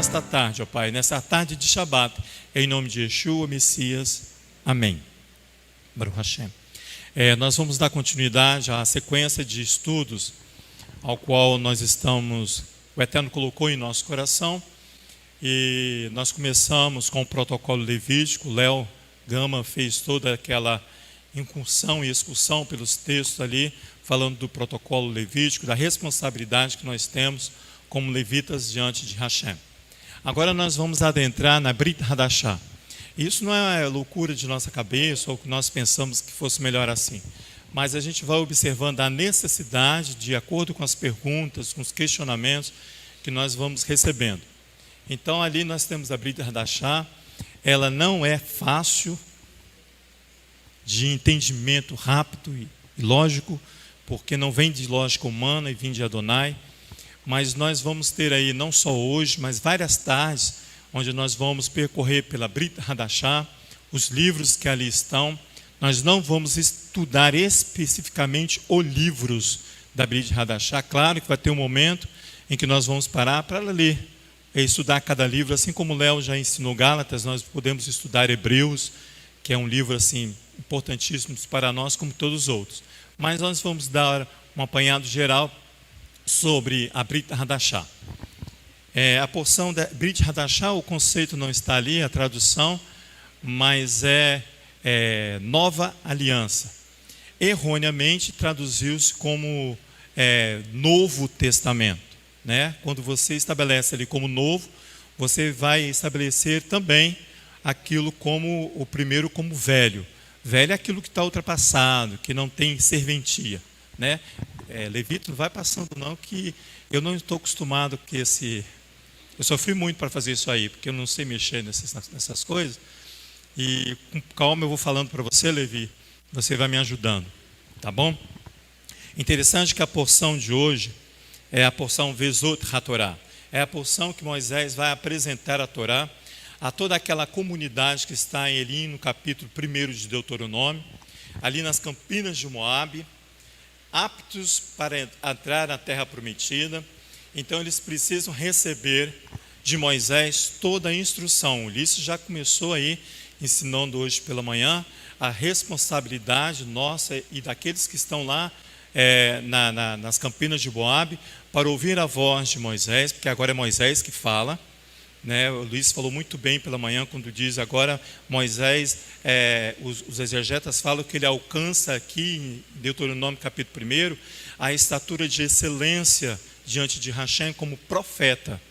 nesta tarde, ó Pai, nessa tarde de Shabat, em nome de Yeshua, Messias. Amém. Baruch Hashem. Nós vamos dar continuidade à sequência de estudos ao qual nós estamos, o Eterno colocou em nosso coração, e nós começamos com o protocolo levítico. Léo Gama fez toda aquela incursão e expulsão pelos textos ali, falando do protocolo levítico, da responsabilidade que nós temos como levitas diante de Hashem. Agora nós vamos adentrar na Brit Hadashah. Isso não é loucura de nossa cabeça ou que nós pensamos que fosse melhor assim, mas a gente vai observando a necessidade de acordo com as perguntas, com os questionamentos que nós vamos recebendo. Então ali nós temos a Brit Hadashah. Ela não é fácil de entendimento rápido e lógico, porque não vem de lógica humana e vem de Adonai, mas nós vamos ter aí não só hoje, mas várias tardes, onde nós vamos percorrer pela Brit Hadashah, os livros que ali estão. Nós não vamos estudar especificamente os livros da Brit Hadashah. Claro que vai ter um momento em que nós vamos parar para ler e estudar cada livro, assim como o Léo já ensinou Gálatas. Nós podemos estudar Hebreus, que é um livro assim importantíssimo para nós, como todos os outros. Mas nós vamos dar um apanhado geral sobre a Brit Hadashah. A porção da Brit Hadashah, o conceito não está ali, a tradução, mas é nova aliança. Erroneamente traduziu-se como Novo Testamento, né? Quando você estabelece ali como novo, você vai estabelecer também aquilo como o primeiro como velho. Velho é aquilo que está ultrapassado, que não tem serventia, né? Levito não vai passando não, que eu não estou acostumado com esse... Eu sofri muito para fazer isso aí, porque eu não sei mexer nessas coisas. E com calma eu vou falando para você, Levi, você vai me ajudando, tá bom? Interessante que a porção de hoje é a porção Vezot HaTorah. É a porção que Moisés vai apresentar a Torá a toda aquela comunidade que está ali no capítulo 1 de Deuteronômio, ali nas campinas de Moabe, aptos para entrar na terra prometida. Então eles precisam receber de Moisés toda a instrução. O Ulisses já começou aí ensinando hoje pela manhã a responsabilidade nossa e daqueles que estão lá nas campinas de Moabe para ouvir a voz de Moisés, porque agora é Moisés que fala, né? O Luiz falou muito bem pela manhã quando diz agora Moisés, os exegetas falam que ele alcança aqui em Deuteronômio capítulo 1 a estatura de excelência diante de Hashem como profeta,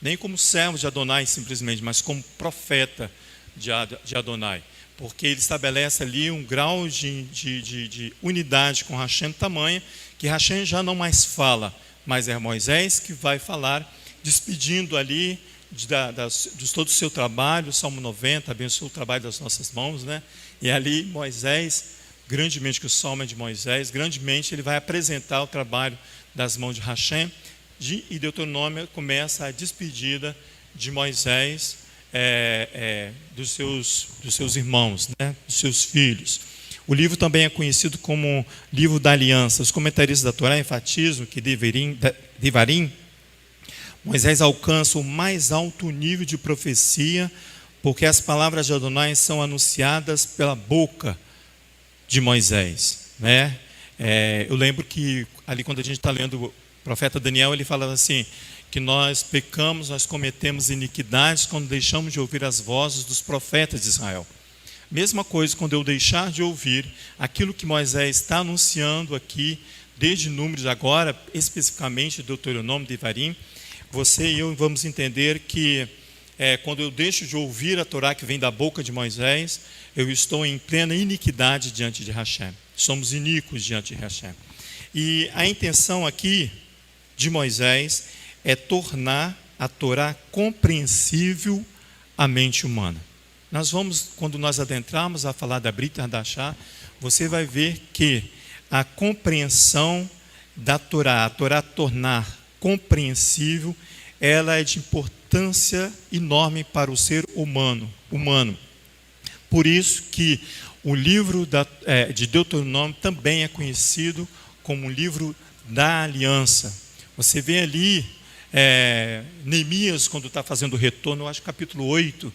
nem como servo de Adonai simplesmente, mas como profeta de Adonai, porque ele estabelece ali um grau de unidade com Hashem tamanha que Hashem já não mais fala, mas é Moisés que vai falar, despedindo ali de todo o seu trabalho. O Salmo 90 abençoa o trabalho das nossas mãos, né? E ali Moisés, grandemente, que o Salmo é de Moisés, grandemente ele vai apresentar o trabalho das mãos de Hashem. E Deuteronômio começa a despedida de Moisés dos seus irmãos, né? Dos seus filhos. O livro também é conhecido como livro da aliança. Os comentaristas da Torá enfatizam que Devarim, Moisés alcança o mais alto nível de profecia, porque as palavras de Adonai são anunciadas pela boca de Moisés, né? Eu lembro que ali quando a gente está lendo o profeta Daniel, ele falava assim, que nós pecamos, nós cometemos iniquidades quando deixamos de ouvir as vozes dos profetas de Israel. Mesma coisa quando eu deixar de ouvir aquilo que Moisés está anunciando aqui, desde Números agora, especificamente Deuteronômio, Devarim, você e eu vamos entender que quando eu deixo de ouvir a Torá que vem da boca de Moisés, eu estou em plena iniquidade diante de Hashem. Somos iníquos diante de Hashem. E a intenção aqui de Moisés é tornar a Torá compreensível à mente humana. Nós vamos, quando nós adentrarmos a falar da Brit Hadashah, você vai ver que a compreensão da Torá, a Torá tornar compreensível, ela é de importância enorme para o ser humano. Por isso que o livro de Deuteronômio também é conhecido como o livro da aliança. Você vê ali Neemias, quando está fazendo o retorno, eu acho que capítulo 8,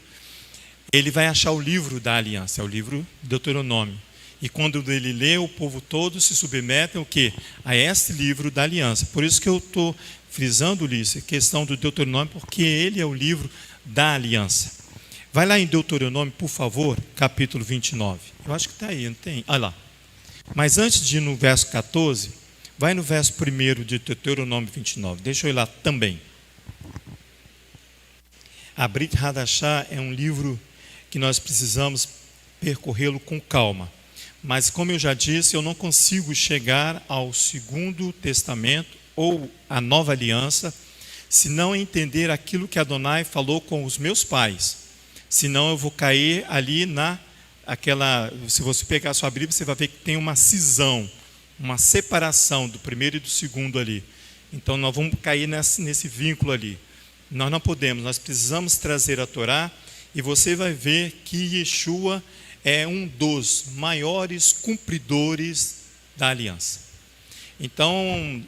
ele vai achar o livro da aliança, é o livro de Deuteronômio. E quando ele lê, o povo todo se submete ao quê? A este livro da aliança. Por isso que eu estou frisando, Ulisses, a questão do Deuteronômio, porque ele é o livro da aliança. Vai lá em Deuteronômio, por favor, capítulo 29. Eu acho que está aí, não tem? Olha lá. Mas antes de ir no verso 14, vai no verso 1 de Deuteronômio 29. Deixa eu ir lá também. A Brit Hadashah é um livro que nós precisamos percorrê-lo com calma. Mas, como eu já disse, eu não consigo chegar ao Segundo Testamento ou à Nova Aliança se não entender aquilo que Adonai falou com os meus pais. Senão eu vou cair ali se você pegar a sua Bíblia, você vai ver que tem uma cisão, uma separação do primeiro e do segundo ali. Então nós vamos cair nesse vínculo ali. Nós não podemos, nós precisamos trazer a Torá, e você vai ver que Yeshua é um dos maiores cumpridores da aliança. Então,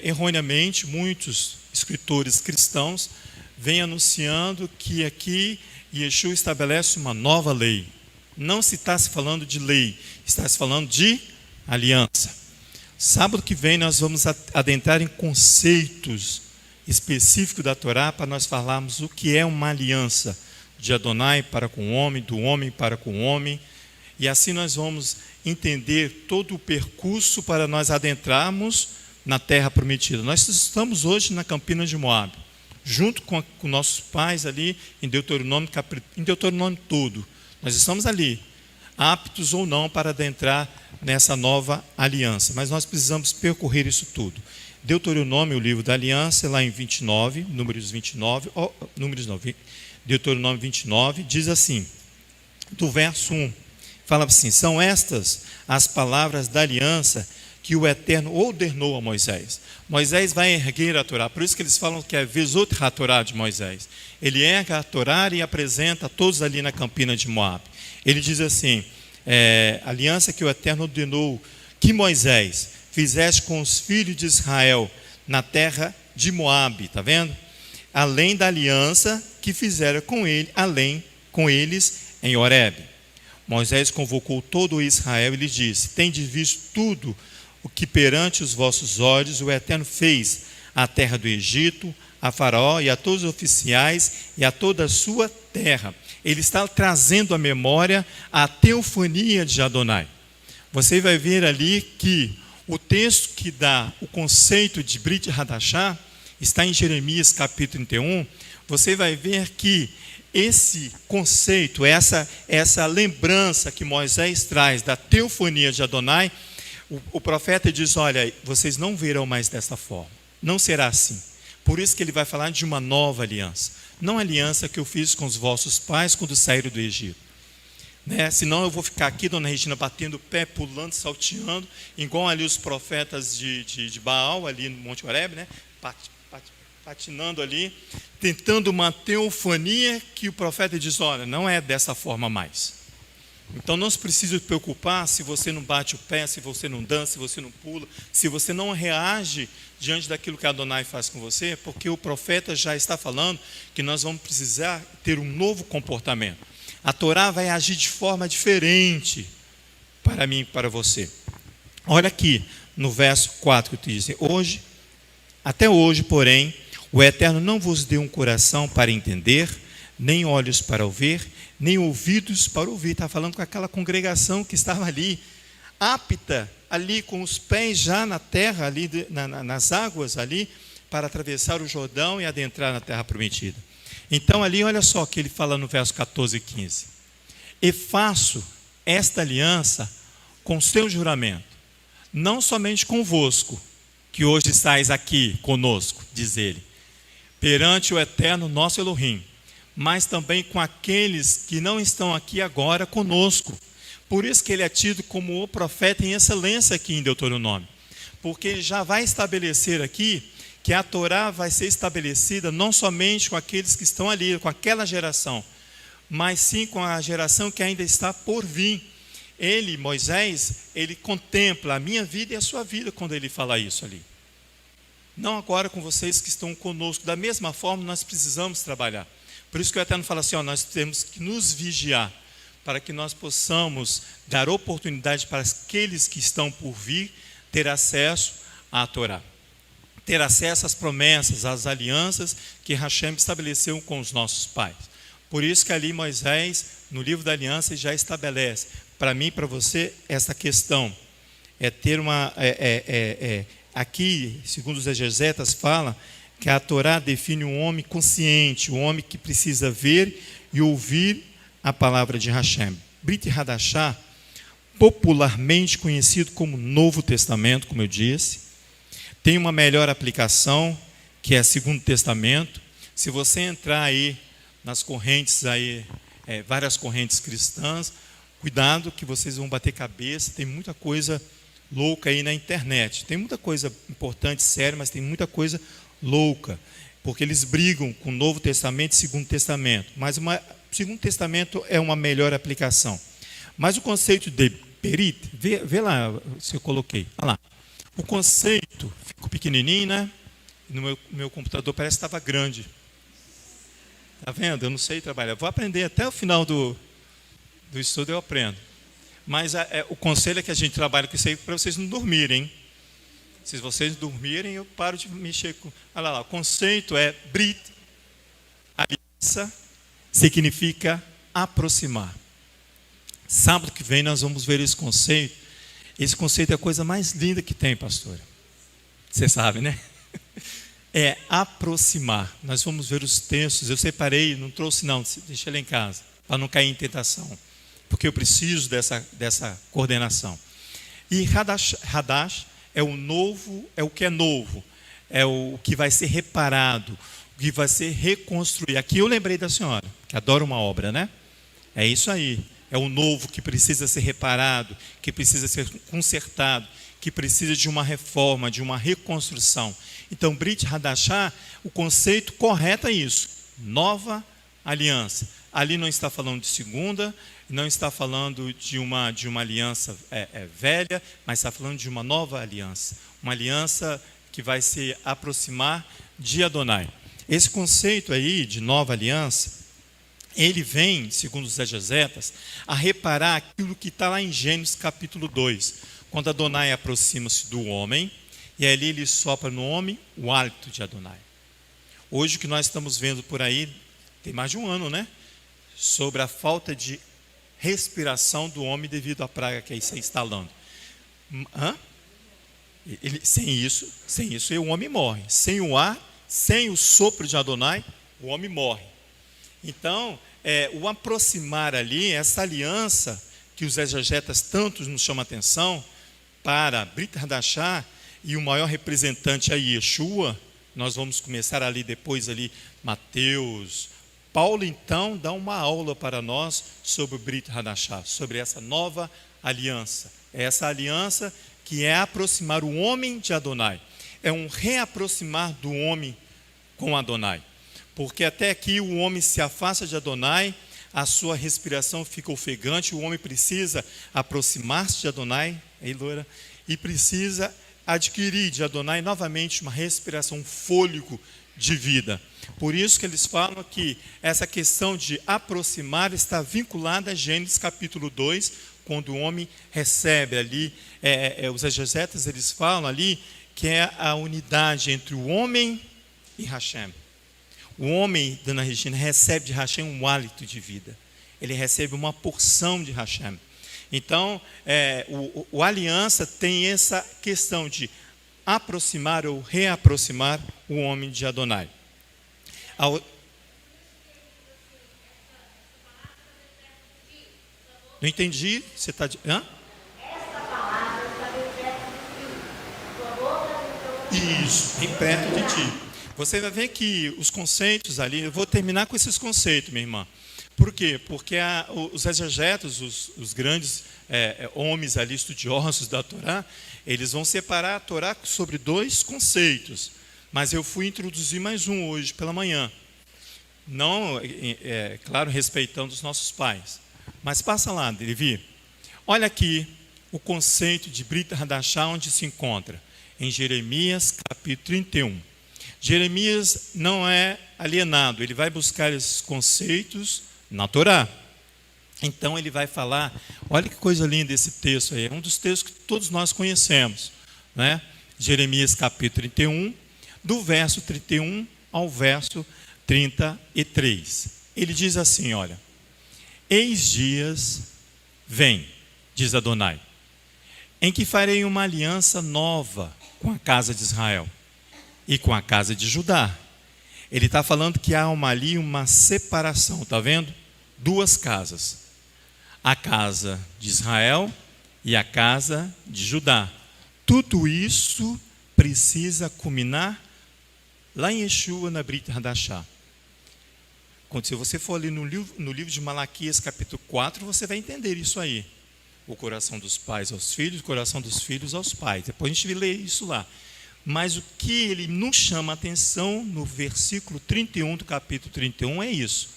erroneamente, muitos escritores cristãos vêm anunciando que aqui Yeshua estabelece uma nova lei. Não se está se falando de lei, está se falando de aliança. Sábado que vem nós vamos adentrar em conceitos específicos da Torá para nós falarmos o que é uma aliança de Adonai para com o homem, do homem para com o homem. E assim nós vamos entender todo o percurso para nós adentrarmos na terra prometida. Nós estamos hoje na Campina de Moabe, junto com nossos pais ali em Deuteronômio todo. Nós estamos ali, aptos ou não para adentrar nessa nova aliança. Mas nós precisamos percorrer isso tudo. Deuteronômio, o livro da aliança, lá em 29, Deuteronômio 29, diz assim, do verso 1, fala assim: são estas as palavras da aliança que o Eterno ordenou a Moisés. Moisés vai erguer a Torá, por isso que eles falam que é Vezot HaTorá de Moisés. Ele ergue a Torá e apresenta a todos ali na Campina de Moabe. Ele diz assim, aliança que o Eterno ordenou que Moisés fizeste com os filhos de Israel na terra de Moabe, está vendo? Além da aliança que fizera com eles em Horebe. Moisés convocou todo o Israel e lhes disse: tendes visto tudo o que perante os vossos olhos o Eterno fez à terra do Egito, a Faraó e a todos os oficiais e a toda a sua terra. Ele está trazendo à memória a teofania de Adonai. Você vai ver ali que o texto que dá o conceito de Brit Hadashah está em Jeremias capítulo 31. Você vai ver que esse conceito, essa lembrança que Moisés traz da teofania de Adonai, o profeta diz: olha, vocês não verão mais dessa forma, não será assim. Por isso que ele vai falar de uma nova aliança, não a aliança que eu fiz com os vossos pais quando saíram do Egito. Senão eu vou ficar aqui, dona Regina, batendo o pé, pulando, salteando, igual ali os profetas de Baal, ali no Monte Horebe, patinando ali, tentando uma teofania que o profeta diz: olha, não é dessa forma mais. Então não se precisa se preocupar se você não bate o pé, se você não dança, se você não pula, se você não reage diante daquilo que Adonai faz com você, porque o profeta já está falando que nós vamos precisar ter um novo comportamento. A Torá vai agir de forma diferente para mim e para você. Olha aqui no verso 4 que diz: até hoje, porém, o Eterno não vos deu um coração para entender, nem olhos para ouvir, nem ouvidos para ouvir. Está falando com aquela congregação que estava ali, apta, ali com os pés já na terra, ali nas águas ali, para atravessar o Jordão e adentrar na terra prometida. Então ali, olha só o que ele fala no verso 14 e 15. E faço esta aliança com seu juramento, não somente convosco, que hoje estáis aqui conosco, diz ele, perante o Eterno nosso Elohim, mas também com aqueles que não estão aqui agora conosco. Por isso que ele é tido como o profeta em excelência aqui em Deuteronômio, porque ele já vai estabelecer aqui que a Torá vai ser estabelecida não somente com aqueles que estão ali, com aquela geração, mas sim com a geração que ainda está por vir. Ele, Moisés, ele contempla a minha vida e a sua vida quando ele fala isso ali. não agora com vocês que estão conosco. Da mesma forma, nós precisamos trabalhar. Por isso que o Eterno fala assim, nós temos que nos vigiar, para que nós possamos dar oportunidade para aqueles que estão por vir ter acesso à Torá, ter acesso às promessas, às alianças que Hashem estabeleceu com os nossos pais. Por isso que ali Moisés, no livro da aliança, já estabelece, para mim e para você, essa questão, ter aqui, segundo os exegetas, fala que a Torá define um homem consciente, um homem que precisa ver e ouvir a palavra de Hashem. Brit Hadashah, popularmente conhecido como Novo Testamento, como eu disse, tem uma melhor aplicação, que é Segundo Testamento. Se você entrar aí nas correntes, várias correntes cristãs, cuidado que vocês vão bater cabeça, tem muita coisa louca aí na internet. Tem muita coisa importante, séria, mas tem muita coisa louca, porque eles brigam com o Novo Testamento e Segundo Testamento. Mas o Segundo Testamento é uma melhor aplicação. Mas o conceito de perit, vê lá se eu coloquei. Olha lá. O conceito ficou pequenininho, né? No meu computador parece que estava grande. Está vendo? Eu não sei trabalhar. Vou aprender até o final do estudo, eu aprendo. Mas o conselho é que a gente trabalhe com isso aí para vocês não dormirem, hein? Se vocês dormirem, eu paro de mexer com... Olha lá, o conceito é Brit, aliança, significa aproximar. Sábado que vem nós vamos ver esse conceito. Esse conceito é a coisa mais linda que tem, pastora. Você sabe, né? É aproximar. Nós vamos ver os textos. Eu separei, não trouxe não, deixa ele em casa, para não cair em tentação. Porque eu preciso dessa coordenação. E Hadash é o novo, é o que é novo, é o que vai ser reparado, o que vai ser reconstruído. Aqui eu lembrei da senhora, que adora uma obra, né? É isso aí. É o novo que precisa ser reparado, que precisa ser consertado, que precisa de uma reforma, de uma reconstrução. Então, Brit Hadashah, o conceito correto é isso. Nova aliança. Ali não está falando de segunda, não está falando de uma aliança velha, mas está falando de uma nova aliança. Uma aliança que vai se aproximar de Adonai. Esse conceito aí de nova aliança, ele vem, segundo os exegetas, a reparar aquilo que está lá em Gênesis capítulo 2, quando Adonai aproxima-se do homem, e ali ele sopra no homem o hálito de Adonai. Hoje o que nós estamos vendo por aí, tem mais de um ano, né? Sobre a falta de respiração do homem devido à praga que aí está instalando. Sem isso o homem morre. Sem o ar, sem o sopro de Adonai, o homem morre. Então, o aproximar ali, essa aliança que os exegetas tanto nos chamam a atenção, para Brit Hadashah, e o maior representante é Yeshua, nós vamos começar ali depois, Mateus. Paulo, então, dá uma aula para nós sobre o Brit Hadashah, sobre essa nova aliança. Essa aliança que é aproximar o homem de Adonai. É um reaproximar do homem com Adonai. Porque até aqui o homem se afasta de Adonai, a sua respiração fica ofegante, o homem precisa aproximar-se de Adonai, loura, e precisa adquirir de Adonai novamente uma respiração, um fôlego de vida. Por isso que eles falam que essa questão de aproximar está vinculada a Gênesis capítulo 2, quando o homem recebe ali, os exegetas eles falam ali, que é a unidade entre o homem e Hashem. O homem, Dona Regina, recebe de Hashem um hálito de vida. Ele recebe uma porção de Hashem. Então, o aliança tem essa questão de aproximar ou reaproximar o homem de Adonai. Não entendi, você está... Hã? Isso, bem perto de ti. Você vai ver que os conceitos ali, eu vou terminar com esses conceitos, minha irmã. Por quê? Porque os exegetas, os grandes homens ali, estudiosos da Torá, eles vão separar a Torá sobre dois conceitos. Mas eu fui introduzir mais um hoje pela manhã. Não, claro, respeitando os nossos pais. Mas passa lá, Levi. Olha aqui o conceito de Brit Hadashah, onde se encontra. em Jeremias capítulo 31. Jeremias não é alienado, ele vai buscar esses conceitos na Torá. Então ele vai falar, olha que coisa linda esse texto aí, é um dos textos que todos nós conhecemos, né? Jeremias capítulo 31, do verso 31 ao verso 33. Ele diz assim, olha: eis dias vem, diz Adonai, em que farei uma aliança nova com a casa de Israel e com a casa de Judá. Ele está falando que há ali uma separação, está vendo? Duas casas, a casa de Israel e a casa de Judá. Tudo isso precisa culminar lá em Yeshua, na Brit Hadashah. Se você for ali no livro de Malaquias capítulo 4, você vai entender isso aí. O coração dos pais aos filhos, o coração dos filhos aos pais. Depois a gente lê isso lá. Mas o que ele nos chama a atenção no versículo 31 do capítulo 31 é isso: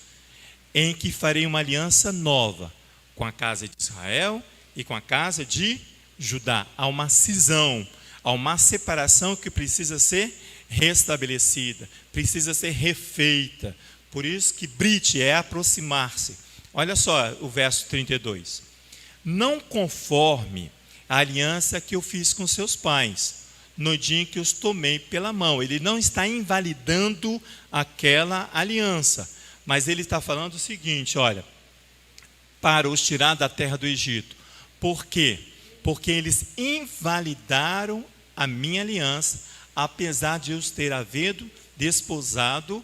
em que farei uma aliança nova com a casa de Israel e com a casa de Judá. Há uma cisão, há uma separação que precisa ser restabelecida, precisa ser refeita. Por isso que Brit é aproximar-se. Olha só o verso 32. Não conforme a aliança que eu fiz com seus pais, no dia em que os tomei pela mão. Ele não está invalidando aquela aliança, mas ele está falando o seguinte, olha: para os tirar da terra do Egito. Por quê? Porque eles invalidaram a minha aliança, apesar de eu ter havido desposado,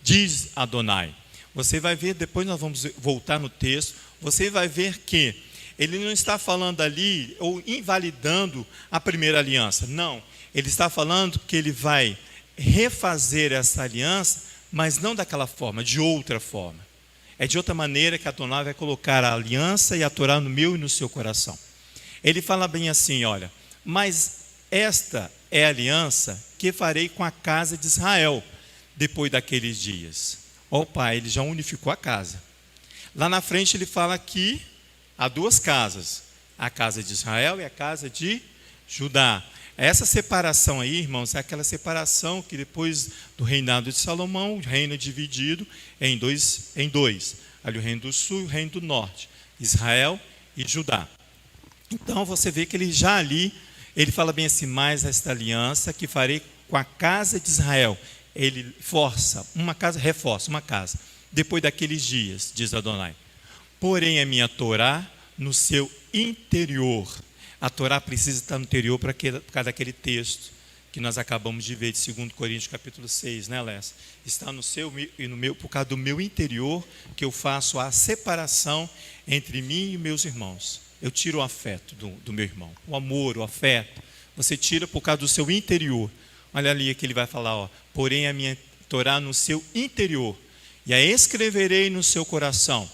diz Adonai. Você vai ver, depois nós vamos voltar no texto, você vai ver que ele não está falando ali, ou invalidando a primeira aliança. Não, ele está falando que ele vai refazer essa aliança, mas não daquela forma, de outra forma. É de outra maneira que Adonai vai colocar a aliança e a Torá no meu e no seu coração. Ele fala bem assim, olha: mas esta é a aliança que farei com a casa de Israel, depois daqueles dias. Ó Pai, ele já unificou a casa. Lá na frente ele fala que há duas casas, a casa de Israel e a casa de Judá. Essa separação aí, irmãos, é aquela separação que depois do reinado de Salomão, o reino é dividido em dois. Ali o reino do sul e o reino do norte, Israel e Judá. Então você vê que ele já ali, ele fala bem assim: mais esta aliança que farei com a casa de Israel. Ele reforça uma casa, depois daqueles dias, diz Adonai. Porém a minha Torá no seu interior. A Torá precisa estar no interior por causa daquele texto que nós acabamos de ver de 2 Coríntios capítulo 6, né, Lécia? Está no seu e no meu, por causa do meu interior, que eu faço a separação entre mim e meus irmãos. Eu tiro o afeto do meu irmão, o amor, o afeto. Você tira por causa do seu interior. Olha ali que ele vai falar, ó: porém a minha Torá no seu interior, e a escreverei no seu coração,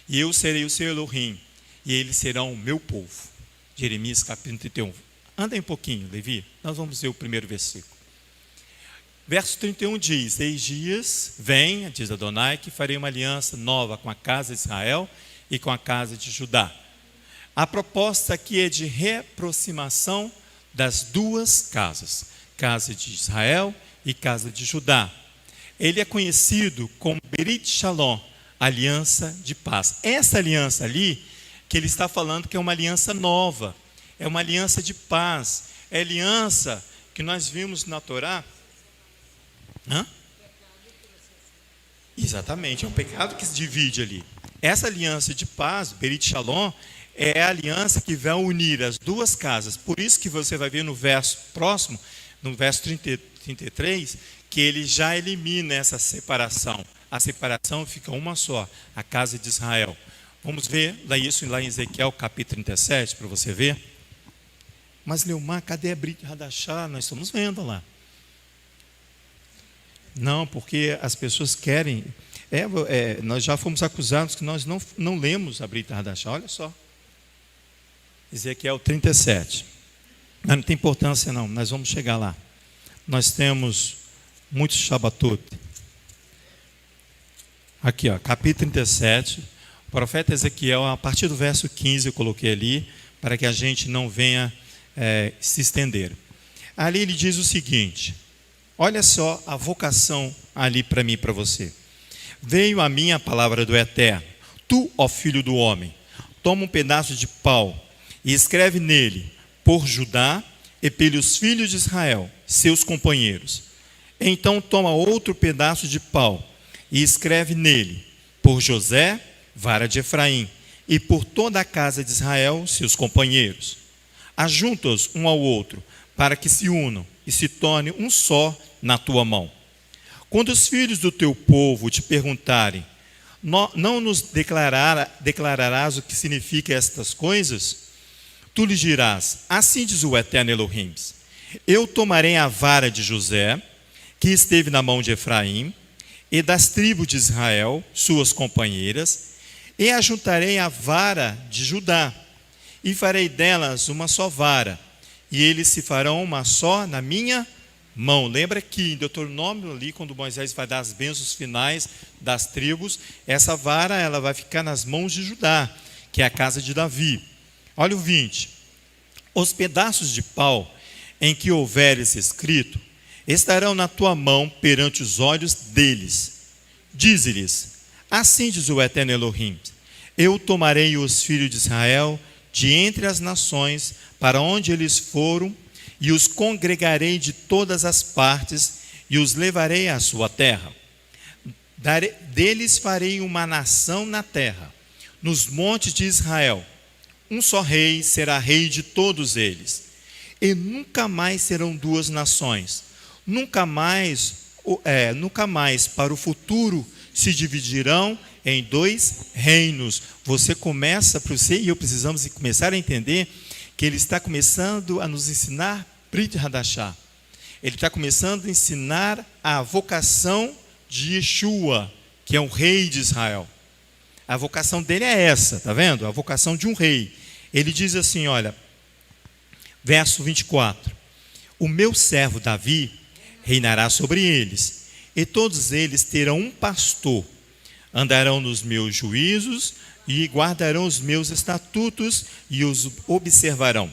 e eu serei o seu Elohim, e eles serão o meu povo. Jeremias capítulo 31. Anda aí um pouquinho, Levi, nós vamos ver o primeiro versículo. Verso 31 diz: eis dias, vem, diz Adonai, que farei uma aliança nova com a casa de Israel e com a casa de Judá. A proposta aqui é de reaproximação das duas casas, casa de Israel e casa de Judá. Ele é conhecido como Berit Shalom, aliança de paz. Essa aliança ali, que ele está falando que é uma aliança nova, é uma aliança de paz, é aliança que nós vimos na Torá. Exatamente, é um pecado que se divide ali. Essa aliança de paz, Berit Shalom, é a aliança que vai unir as duas casas. Por isso que você vai ver no verso próximo, no verso 33, que ele já elimina essa separação. A separação fica uma só, a casa de Israel. Vamos ver isso lá em Ezequiel capítulo 37, para você ver. Mas Leomar, cadê a Brit Hadashah? Nós estamos vendo lá. Não, porque as pessoas querem. Nós já fomos acusados que nós não lemos a Brit Hadashah. Olha só. Ezequiel 37. Mas não tem importância não, nós vamos chegar lá. Nós temos muitos Shabbatot. Aqui, ó, capítulo 37. O profeta Ezequiel, a partir do verso 15 eu coloquei ali, para que a gente não venha se estender. ali ele diz o seguinte, olha só a vocação ali para mim e para você. Veio a mim a palavra do Eterno, tu, ó filho do homem, toma um pedaço de pau e escreve nele, por Judá e pelos filhos de Israel, seus companheiros. Então toma outro pedaço de pau e escreve nele, por José, vara de Efraim, e por toda a casa de Israel, seus companheiros. Ajunta-os um ao outro, para que se unam e se tornem um só na tua mão. Quando os filhos do teu povo te perguntarem, não nos declararás o que significa estas coisas? Tu lhes dirás, assim diz o Eterno Elohim, eu tomarei a vara de José, que esteve na mão de Efraim, e das tribos de Israel, suas companheiras, e ajuntarei a vara de Judá, e farei delas uma só vara, e eles se farão uma só na minha mão. Lembra que em Deuteronômio ali, quando Moisés vai dar as bênçãos finais das tribos, essa vara ela vai ficar nas mãos de Judá, que é a casa de Davi. Olha o 20. Os pedaços de pau em que houveres escrito, estarão na tua mão perante os olhos deles. Dize-lhes, assim diz o Eterno Elohim, eu tomarei os filhos de Israel de entre as nações, para onde eles foram, e os congregarei de todas as partes, e os levarei à sua terra. Deles farei uma nação na terra, nos montes de Israel. Um só rei será rei de todos eles. E nunca mais serão duas nações. Nunca mais para o futuro se dividirão em dois reinos. Você e eu precisamos começar a entender que ele está começando a nos ensinar Brit Hadashah. Ele está começando a ensinar a vocação de Yeshua, que é o rei de Israel. A vocação dele é essa, está vendo? A vocação de um rei. Ele diz assim, olha, verso 24, o meu servo Davi reinará sobre eles, e todos eles terão um pastor, andarão nos meus juízos, e guardarão os meus estatutos, e os observarão.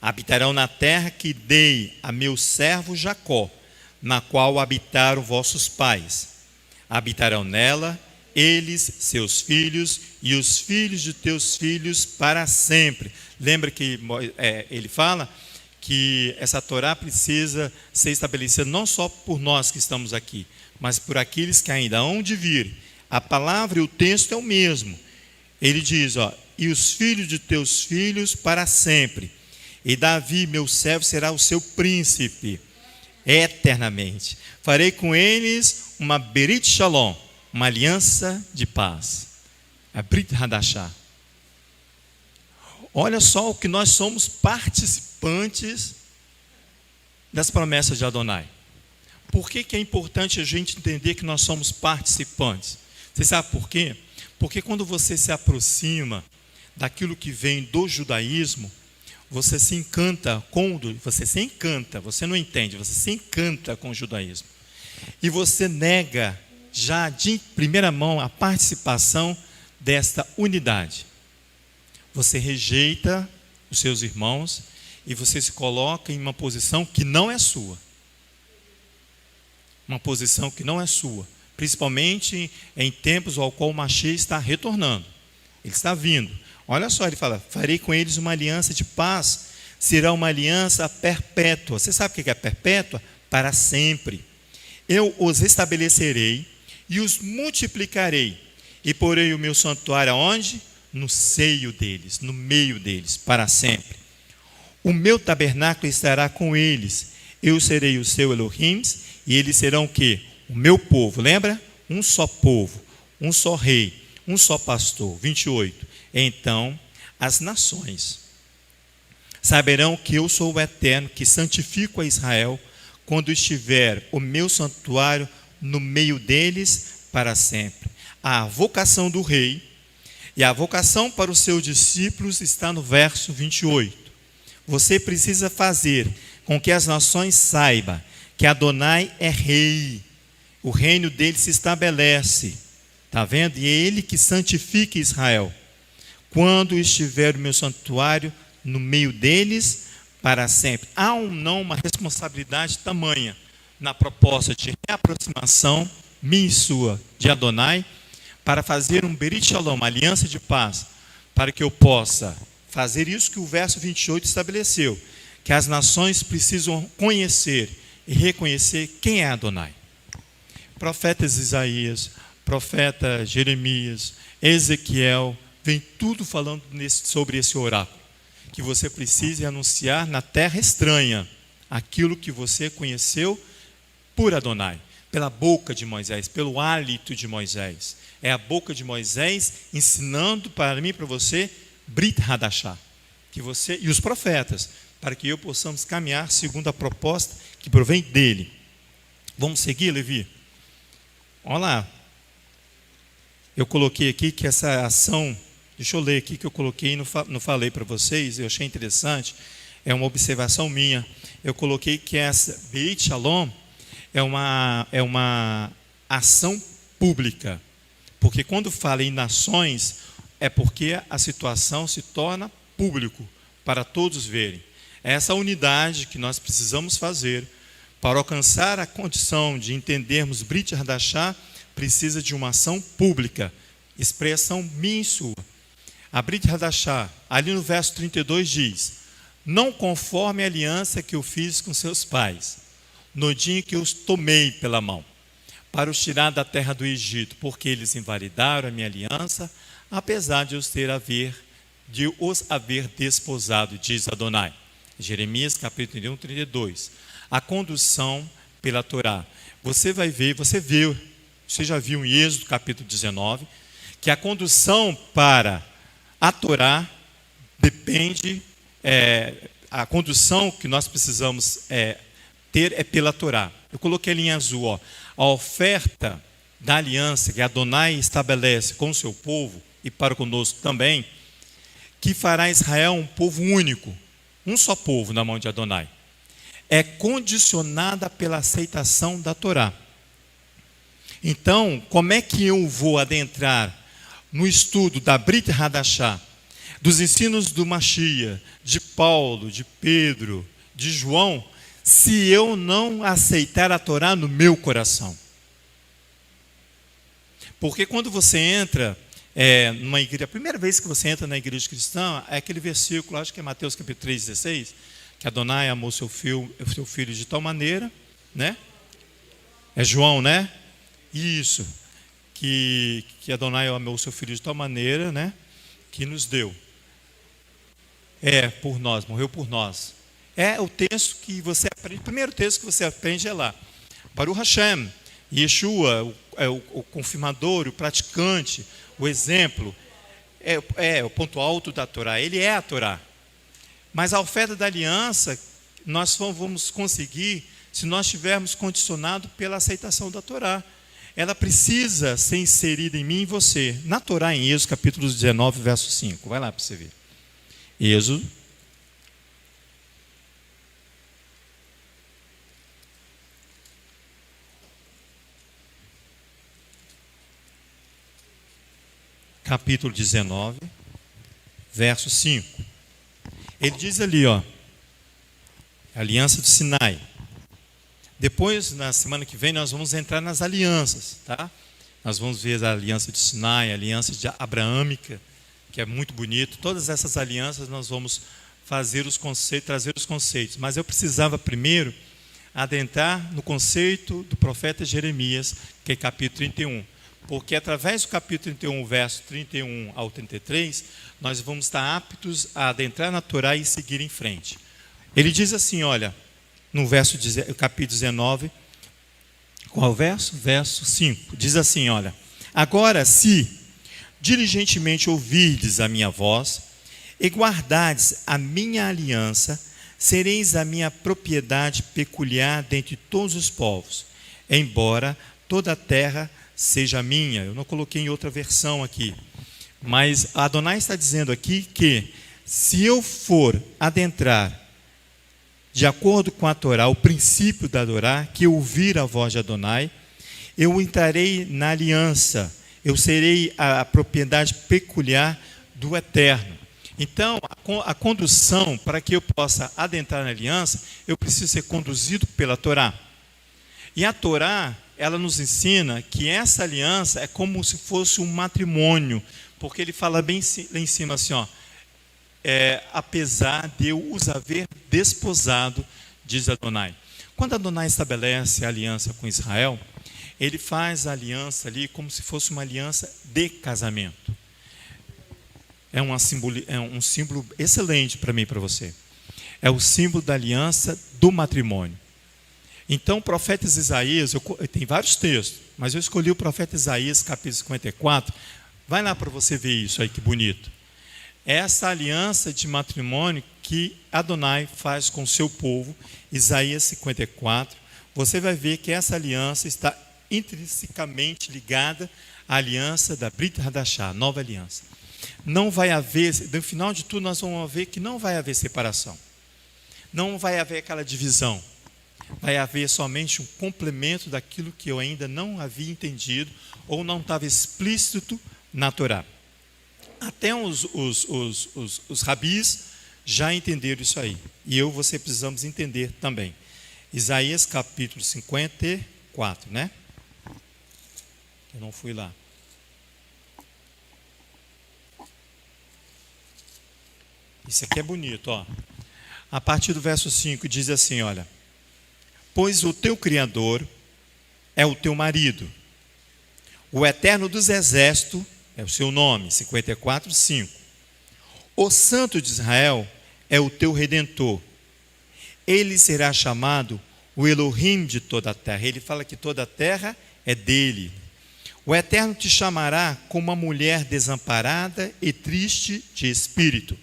Habitarão na terra que dei a meu servo Jacó, na qual habitaram vossos pais. Habitarão nela, eles, seus filhos, e os filhos de teus filhos para sempre. Lembra que ele fala que essa Torá precisa ser estabelecida não só por nós que estamos aqui, mas por aqueles que ainda hão de vir. A palavra e o texto é o mesmo. Ele diz, e os filhos de teus filhos para sempre. E Davi, meu servo, será o seu príncipe eternamente. Farei com eles uma Berit Shalom, uma aliança de paz. A Brit Hadashah. Olha só o que nós somos participantes das promessas de Adonai. Por que é importante a gente entender que nós somos participantes? Você sabe por quê? Porque quando você se aproxima daquilo que vem do judaísmo, você se encanta você não entende, você se encanta com o judaísmo. E você nega já de primeira mão a participação desta unidade. Você rejeita os seus irmãos e você se coloca em uma posição que não é sua. Uma posição que não é sua. Principalmente em tempos ao qual o Mashiach está retornando. Ele está vindo. Olha só, ele fala, farei com eles uma aliança de paz, será uma aliança perpétua. Você sabe o que é perpétua? Para sempre. Eu os estabelecerei e os multiplicarei, e porei o meu santuário aonde? No seio deles, no meio deles, para sempre. O meu tabernáculo estará com eles, eu serei o seu Elohim, e eles serão o quê? O meu povo, lembra? Um só povo, um só rei, um só pastor. 28. Então as nações saberão que eu sou o Eterno, que santifico a Israel, quando estiver o meu santuário no meio deles para sempre. A vocação do rei e a vocação para os seus discípulos está no verso 28. Você precisa fazer com que as nações saibam que Adonai é rei. O reino dele se estabelece. Está vendo? E é ele que santifica Israel. Quando estiver o meu santuário no meio deles para sempre. Há ou não uma responsabilidade tamanha na proposta de reaproximação minha e sua de Adonai, para fazer um Berit Shalom, uma aliança de paz, para que eu possa fazer isso que o verso 28 estabeleceu, que as nações precisam conhecer e reconhecer quem é Adonai. Profetas Isaías, profeta Jeremias, Ezequiel, vem tudo falando sobre esse oráculo, que você precisa anunciar na terra estranha aquilo que você conheceu por Adonai, pela boca de Moisés, pelo hálito de Moisés. É a boca de Moisés ensinando para mim e para você Brit Hadashah, que você e os profetas, para que eu possamos caminhar segundo a proposta que provém dele. Vamos seguir, Levi? Olha lá. Eu coloquei aqui que essa ação, deixa eu ler aqui que eu coloquei e não falei para vocês, eu achei interessante, é uma observação minha. Eu coloquei que essa Beit Shalom é uma ação pública, porque quando fala em nações, é porque a situação se torna público, para todos verem. É essa unidade que nós precisamos fazer para alcançar a condição de entendermos Brit Hadashah, precisa de uma ação pública, expressão minha e sua. A Brit Hadashah, ali no verso 32 diz: não conforme a aliança que eu fiz com seus pais, no dia em que eu os tomei pela mão, para os tirar da terra do Egito, porque eles invalidaram a minha aliança, apesar de os haver desposado, diz Adonai. Jeremias capítulo 31, 32. A condução pela Torá. Você vai ver, você já viu em Êxodo capítulo 19, que a condução para a Torá depende, a condução que nós precisamos ter é pela Torá. Eu coloquei ali em azul, ó, a oferta da aliança que Adonai estabelece com o seu povo e para conosco também, que fará Israel um povo único, um só povo na mão de Adonai, é condicionada pela aceitação da Torá. Então, como é que eu vou adentrar no estudo da Brit Hadashah, dos ensinos do Mashiach, de Paulo, de Pedro, de João, se eu não aceitar a Torá no meu coração? Porque quando você entra numa igreja, a primeira vez que você entra na igreja cristã, é aquele versículo, acho que é Mateus capítulo 3, 16, que Adonai amou seu filho de tal maneira, né? É João, né? Isso, que Adonai amou seu filho de tal maneira, né? Que nos deu. Por nós, morreu por nós. É o texto que você aprende, o primeiro texto que você aprende é lá. Baruch Hashem, Yeshua, o confirmador, o praticante, o exemplo, o ponto alto da Torá, ele é a Torá. Mas a oferta da aliança, nós vamos conseguir se nós estivermos condicionados pela aceitação da Torá. Ela precisa ser inserida em mim e você. Na Torá, em Êxodo, capítulo 19, verso 5. Vai lá para você ver. Êxodo. Capítulo 19, verso 5. Ele diz ali, ó, aliança do Sinai. Depois, na semana que vem, nós vamos entrar nas alianças, tá? Nós vamos ver a aliança de Sinai, a aliança abraâmica, que é muito bonito. Todas essas alianças nós vamos fazer os conceitos, trazer os conceitos. Mas eu precisava primeiro adentrar no conceito do profeta Jeremias, que é capítulo 31. Porque através do capítulo 31, verso 31 ao 33, nós vamos estar aptos a adentrar na Torá e seguir em frente. Ele diz assim, olha, no capítulo 19, qual verso? Verso 5, diz assim, olha: agora, se diligentemente ouvirdes a minha voz e guardardes a minha aliança, sereis a minha propriedade peculiar dentre todos os povos, embora toda a terra seja minha. Eu não coloquei em outra versão aqui, mas Adonai está dizendo aqui que se eu for adentrar de acordo com a Torá, o princípio da Torá, que eu ouvir a voz de Adonai, eu entrarei na aliança, eu serei a propriedade peculiar do Eterno. Então, a condução, para que eu possa adentrar na aliança, eu preciso ser conduzido pela Torá. E a Torá, ela nos ensina que essa aliança é como se fosse um matrimônio, porque ele fala bem lá em cima assim, ó, apesar de eu os haver desposado, diz Adonai. Quando Adonai estabelece a aliança com Israel, ele faz a aliança ali como se fosse uma aliança de casamento. É um símbolo excelente para mim e para você. É o símbolo da aliança do matrimônio. Então, o profeta Isaías, tem vários textos, mas eu escolhi o profeta Isaías, capítulo 54. Vai lá para você ver isso aí, que bonito. Essa aliança de matrimônio que Adonai faz com o seu povo, Isaías 54, você vai ver que essa aliança está intrinsecamente ligada à aliança da Brit Hadashah, nova aliança. Não vai haver, no final de tudo nós vamos ver que não vai haver separação. Não vai haver aquela divisão. Vai haver somente um complemento daquilo que eu ainda não havia entendido ou não estava explícito na Torá. Até os rabis já entenderam isso aí. E eu e você precisamos entender também. Isaías capítulo 54, né? Eu não fui lá. Isso aqui é bonito, ó. A partir do verso 5 diz assim, olha: pois o teu Criador é o teu marido, o Eterno dos Exércitos é o seu nome, 54, 5. O Santo de Israel é o teu Redentor. Ele será chamado o Elohim de toda a terra. Ele fala que toda a terra é dele. O Eterno te chamará como uma mulher desamparada e triste de espírito,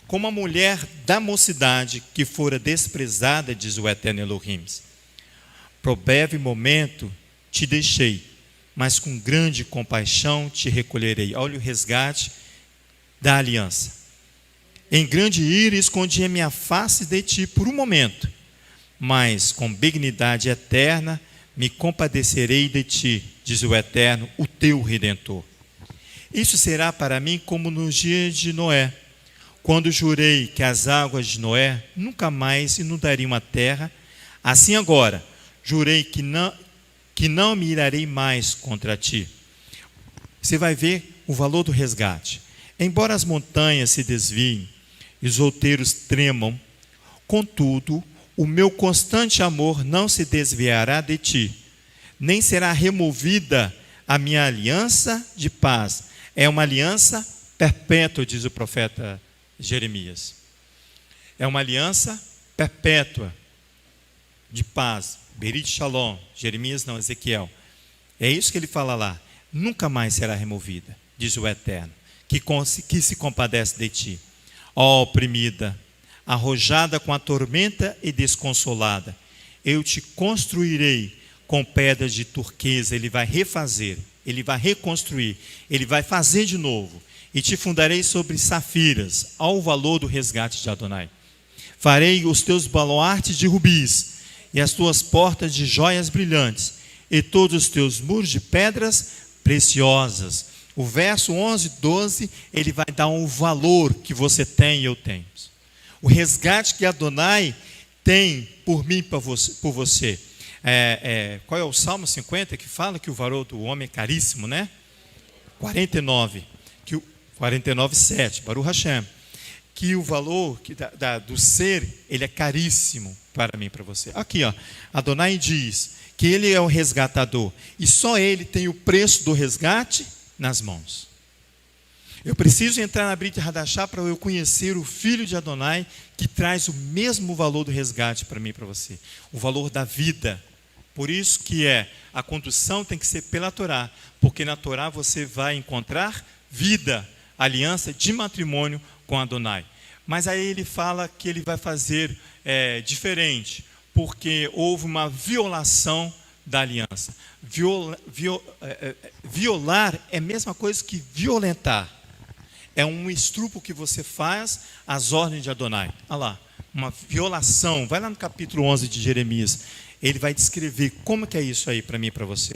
como a mulher da mocidade que fora desprezada, diz o Eterno Elohim. Por breve momento te deixei, mas com grande compaixão te recolherei. Olha o resgate da aliança. Em grande ira escondi a minha face de ti por um momento, mas com benignidade eterna me compadecerei de ti, diz o Eterno, o teu Redentor. Isso será para mim como nos dias de Noé, quando jurei que as águas de Noé nunca mais inundariam a terra. Assim agora, jurei que não me irarei mais contra ti. Você vai ver o valor do resgate. Embora as montanhas se desviem e os outeiros tremam, contudo, o meu constante amor não se desviará de ti, nem será removida a minha aliança de paz. É uma aliança perpétua, diz o profeta Jeremias. É uma aliança perpétua de paz. Berit Shalom, Jeremias não, Ezequiel. É isso que ele fala lá. Nunca mais será removida, diz o Eterno, que se compadece de ti. Ó oprimida, arrojada com a tormenta e desconsolada, eu te construirei com pedras de turquesa. Ele vai refazer, ele vai reconstruir, ele vai fazer de novo. E te fundarei sobre safiras, ao valor do resgate de Adonai. Farei os teus baluartes de rubis, e as tuas portas de joias brilhantes, e todos os teus muros de pedras preciosas. O verso 11, 12, ele vai dar um valor que você tem e eu tenho. O resgate que Adonai tem por mim e por você. Qual é o Salmo 50 que fala que o valor do homem é caríssimo, né? 49, 7, Baruch Hashem. Que o valor do ser, ele é caríssimo para mim e para você. Aqui, ó, Adonai diz que ele é o resgatador e só ele tem o preço do resgate nas mãos. Eu preciso entrar na Brit Hadashah para eu conhecer o Filho de Adonai, que traz o mesmo valor do resgate para mim e para você, o valor da vida. Por isso que a condução tem que ser pela Torá, porque na Torá você vai encontrar vida, aliança de matrimônio com Adonai. Mas aí ele fala que ele vai fazer diferente, porque houve uma violação da aliança. Violar é a mesma coisa que violentar. É um estrupo que você faz às ordens de Adonai. Olha lá, uma violação. Vai lá no capítulo 11 de Jeremias. Ele vai descrever como que é isso aí para mim e para você.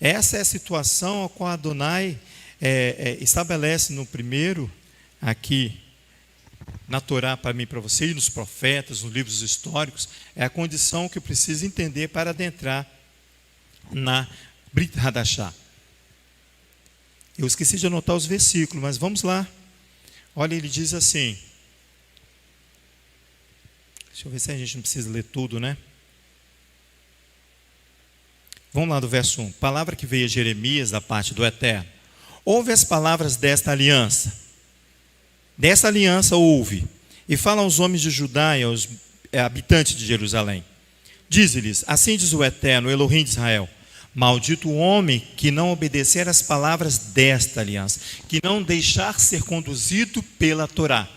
Essa é a situação a qual Adonai estabelece no primeiro aqui na Torá para mim e para você, e nos profetas, nos livros históricos, é a condição que eu preciso entender para adentrar na Brit Hadashah. Eu esqueci de anotar os versículos, mas vamos lá. Olha, ele diz assim. Deixa eu ver se a gente não precisa ler tudo, né? Vamos lá do verso 1. Palavra que veio a Jeremias da parte do Eterno. Ouve as palavras desta aliança. Desta aliança ouve. E fala aos homens de Judá e aos habitantes de Jerusalém. Dize-lhes, assim diz o Eterno, o Elohim de Israel. Maldito o homem que não obedecer às palavras desta aliança, que não deixar ser conduzido pela Torá.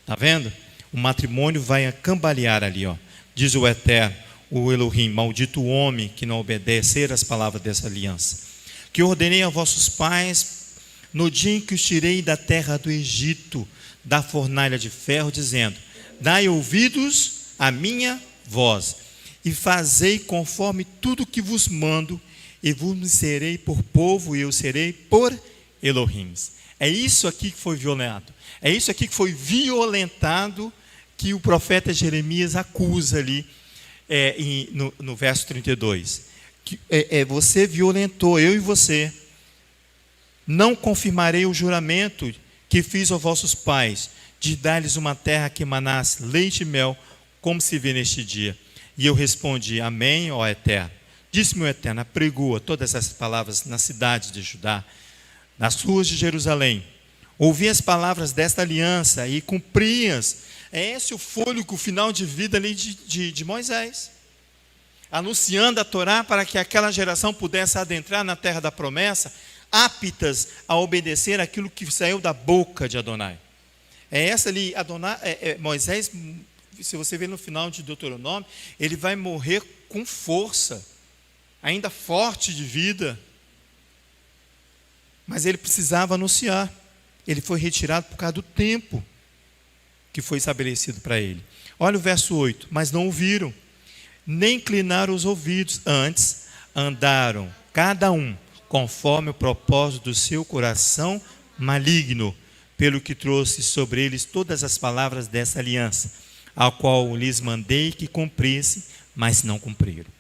Está vendo? O matrimônio vai cambalear ali, ó. Diz o Eterno, o Elohim, maldito o homem que não obedecer às palavras dessa aliança, que ordenei a vossos pais no dia em que os tirei da terra do Egito, da fornalha de ferro, dizendo, dai ouvidos à minha voz, e fazei conforme tudo que vos mando, e vos serei por povo, e eu serei por Elohim. É isso aqui que foi violentado. É isso aqui que foi violentado, que o profeta Jeremias acusa ali, no verso 32. Que, você violentou, eu e você. Não confirmarei o juramento que fiz aos vossos pais, de dar-lhes uma terra que emanasse leite e mel, como se vê neste dia. E eu respondi, amém, ó Eterno. Disse-me o Eterno, apregoa todas essas palavras nas cidades de Judá, nas ruas de Jerusalém. Ouvi as palavras desta aliança e cumpri-as. É esse o fôlego final de vida ali de Moisés. Anunciando a Torá para que aquela geração pudesse adentrar na terra da promessa, aptas a obedecer aquilo que saiu da boca de Adonai. É essa ali, Moisés, se você ver no final de Deuteronômio, ele vai morrer com força, ainda forte de vida, mas ele precisava anunciar. Ele foi retirado por causa do tempo que foi estabelecido para ele. Olha o verso 8, mas não ouviram, nem inclinaram os ouvidos, antes andaram, cada um, conforme o propósito do seu coração maligno, pelo que trouxe sobre eles todas as palavras dessa aliança, a qual lhes mandei que cumprissem, mas não cumpriram.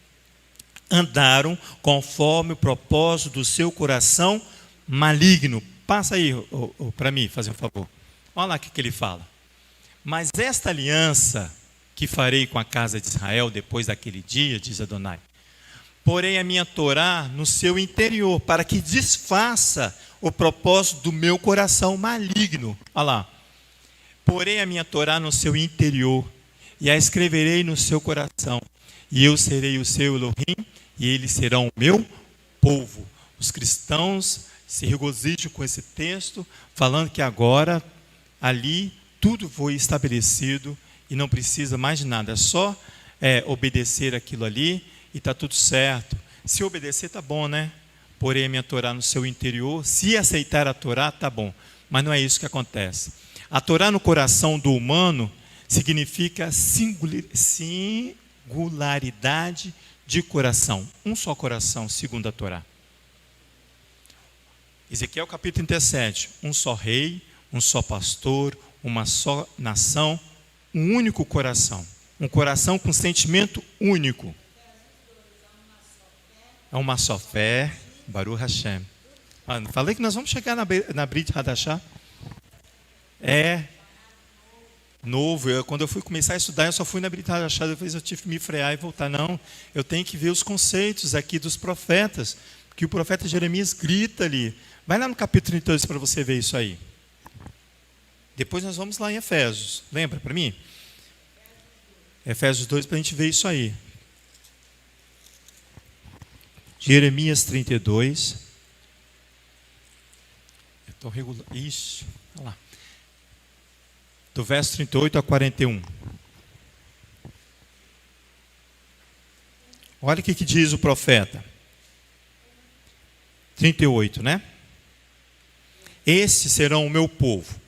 Andaram conforme o propósito do seu coração maligno. Passa aí para mim, fazer um favor. Olha lá o que ele fala. Mas esta aliança que farei com a casa de Israel depois daquele dia, diz Adonai, porém a minha Torá no seu interior, para que desfaça o propósito do meu coração maligno. Olha lá. Porém a minha Torá no seu interior, e a escreverei no seu coração, e eu serei o seu Elohim, e eles serão o meu povo. Os cristãos se regozijam com esse texto, falando que agora, ali, tudo foi estabelecido, e não precisa mais de nada, é só obedecer aquilo ali, e está tudo certo. Se obedecer, está bom, né? Porém a minha Torá no seu interior, se aceitar a Torá, está bom. Mas não é isso que acontece. A Torá no coração do humano significa singularidade de coração. Um só coração, segundo a Torá. Ezequiel capítulo 37. Um só rei, um só pastor, uma só nação, um único coração. Um coração com sentimento único. É uma só fé. Baruch Hashem. Falei que nós vamos chegar na Brit Hadashah. É novo. Quando eu fui começar a estudar, eu só fui na Brit Hadashah, depois eu tive que me frear e voltar. Não, eu tenho que ver os conceitos aqui dos profetas, que o profeta Jeremias grita ali. Vai lá no capítulo 32 para você ver isso aí. Depois nós vamos lá em Efésios. Lembra para mim? Efésios 2 para a gente ver isso aí. Jeremias 32. Eu estou regulando. Ixi, olha lá. Do verso 38 a 41. Olha o que diz o profeta. 38, né? Estes serão o meu povo,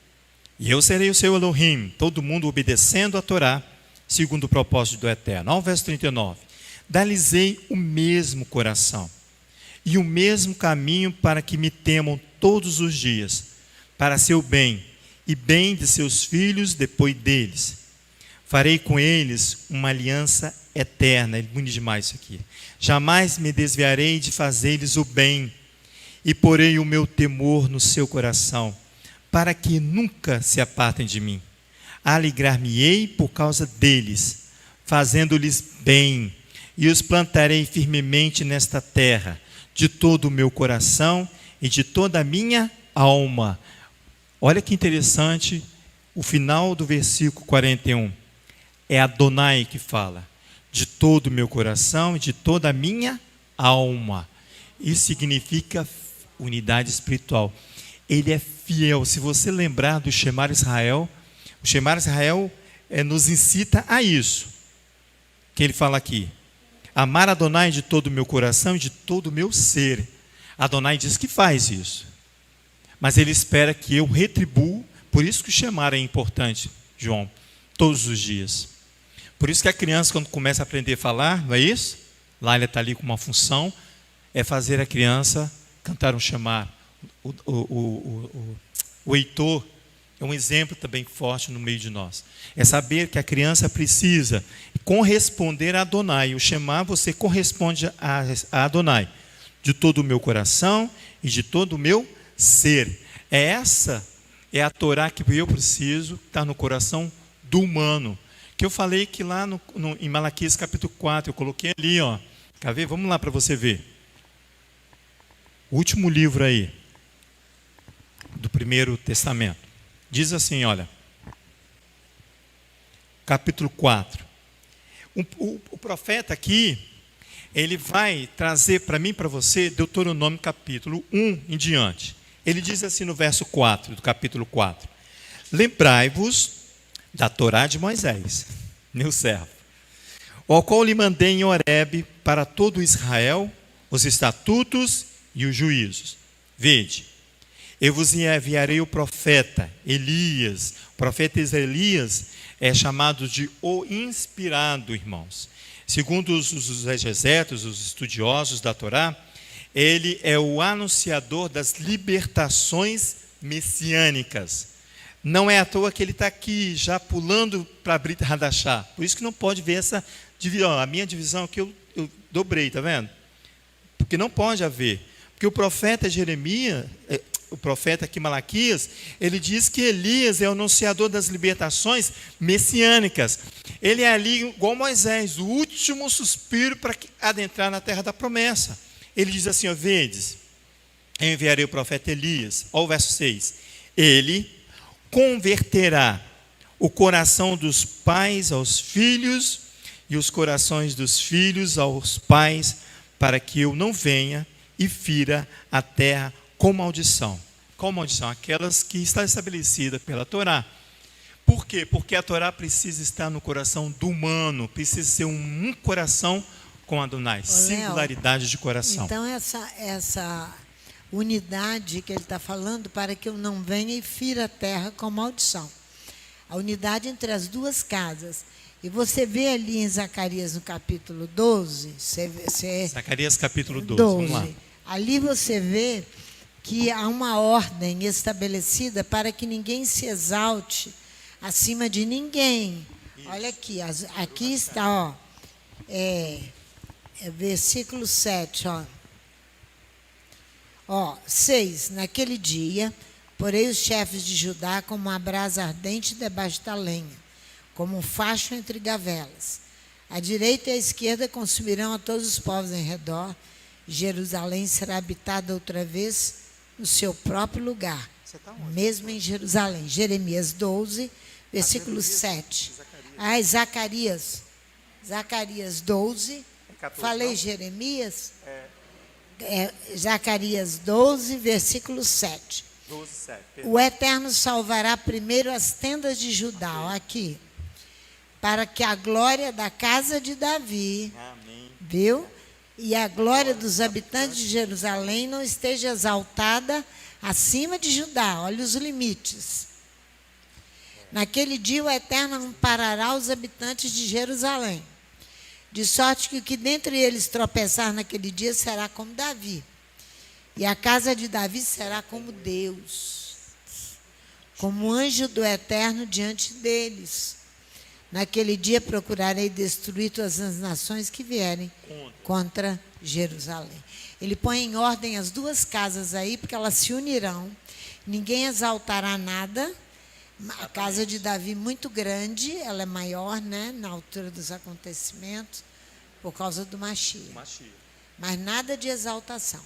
e eu serei o seu Elohim, todo mundo obedecendo a Torá, segundo o propósito do Eterno. Olha o verso 39. Dar-lhes-ei o mesmo coração, e o mesmo caminho para que me temam todos os dias, para seu bem, e bem de seus filhos depois deles. Farei com eles uma aliança eterna. É bonito demais isso aqui. Jamais me desviarei de fazer-lhes o bem, e porei o meu temor no seu coração, para que nunca se apartem de mim. Alegrar-me-ei por causa deles, fazendo-lhes bem, e os plantarei firmemente nesta terra, de todo o meu coração e de toda a minha alma. Olha que interessante o final do versículo 41. É Adonai que fala, de todo o meu coração e de toda a minha alma. Isso significa unidade espiritual. Ele é fiel. Se você lembrar do Shema Israel, o Shema Israel nos incita a isso, que ele fala aqui: amar Adonai de todo o meu coração e de todo o meu ser. Adonai diz que faz isso, mas ele espera que eu retribuo. Por isso que o Shema é importante, João, todos os dias. Por isso que a criança, quando começa a aprender a falar, não é isso? Lá ele está ali com uma função, é fazer a criança cantar um Shema. O Heitor é um exemplo também forte no meio de nós. É saber que a criança precisa corresponder a Adonai. O Shema, você corresponde a Adonai, de todo o meu coração e de todo o meu ser. Essa é a Torá que eu preciso estar no coração do humano. Que eu falei que lá em Malaquias capítulo 4, eu coloquei ali, ó. Quer ver? Vamos lá para você ver. O último livro aí, do Primeiro Testamento. Diz assim, olha. Capítulo 4. O profeta aqui, ele vai trazer para mim e para você Deuteronômio capítulo 1 em diante. Ele diz assim no verso 4 do capítulo 4. Lembrai-vos da Torá de Moisés, meu servo, ao qual lhe mandei em Horebe para todo Israel os estatutos e os juízos. Vede, eu vos enviarei o profeta Elias. O profeta Elias é chamado de o inspirado, irmãos. Segundo os exegetos, os estudiosos da Torá, ele é o anunciador das libertações messiânicas. Não é à toa que ele está aqui já pulando para a Brit Hadashah. Por isso que não pode ver essa divisão. A minha divisão aqui eu dobrei, está vendo? Porque não pode haver. Porque o profeta Jeremias, o profeta aqui Malaquias, ele diz que Elias é o anunciador das libertações messiânicas. Ele é ali igual Moisés, o último suspiro para adentrar na terra da promessa. Ele diz assim, ó, vedes, eu enviarei o profeta Elias. Olha o verso 6. Ele converterá o coração dos pais aos filhos e os corações dos filhos aos pais, para que eu não venha e fira a terra com maldição. Qual maldição? Aquelas que está estabelecida pela Torá. Por quê? Porque a Torá precisa estar no coração do humano, precisa ser um coração com Adonai, singularidade de coração. Então essa unidade que ele está falando, para que eu não venha e fira a terra com maldição. A unidade entre as duas casas. E você vê ali em Zacarias no capítulo 12, Zacarias capítulo 12, vamos lá. Ali você vê que há uma ordem estabelecida para que ninguém se exalte acima de ninguém. Isso. Olha aqui, aqui está, ó, versículo 7, ó. 6, naquele dia, porei os chefes de Judá como uma brasa ardente debaixo da lenha, como um facho entre gavelas. A direita e a esquerda consumirão a todos os povos em redor. Jerusalém será habitada outra vez no seu próprio lugar, mesmo em Jerusalém. Jeremias 12, versículo 7. Zacarias 12. Falei Jeremias? Zacarias 12, versículo 7. 12, 7. O Eterno salvará primeiro as tendas de Judá, ó, aqui, para que a glória da casa de Davi, amém, viu? E a glória dos habitantes de Jerusalém não esteja exaltada acima de Judá. Olha os limites. Naquele dia o Eterno amparará os habitantes de Jerusalém, de sorte que o que dentre eles tropeçar naquele dia será como Davi, e a casa de Davi será como Deus. como anjo do Eterno diante deles. Naquele dia procurarei destruir todas as nações que vierem contra Jerusalém. Ele põe em ordem as duas casas aí, porque elas se unirão. Ninguém exaltará nada. A casa de Davi muito grande, ela é maior, né, na altura dos acontecimentos, por causa do Mashiach. Mas nada de exaltação.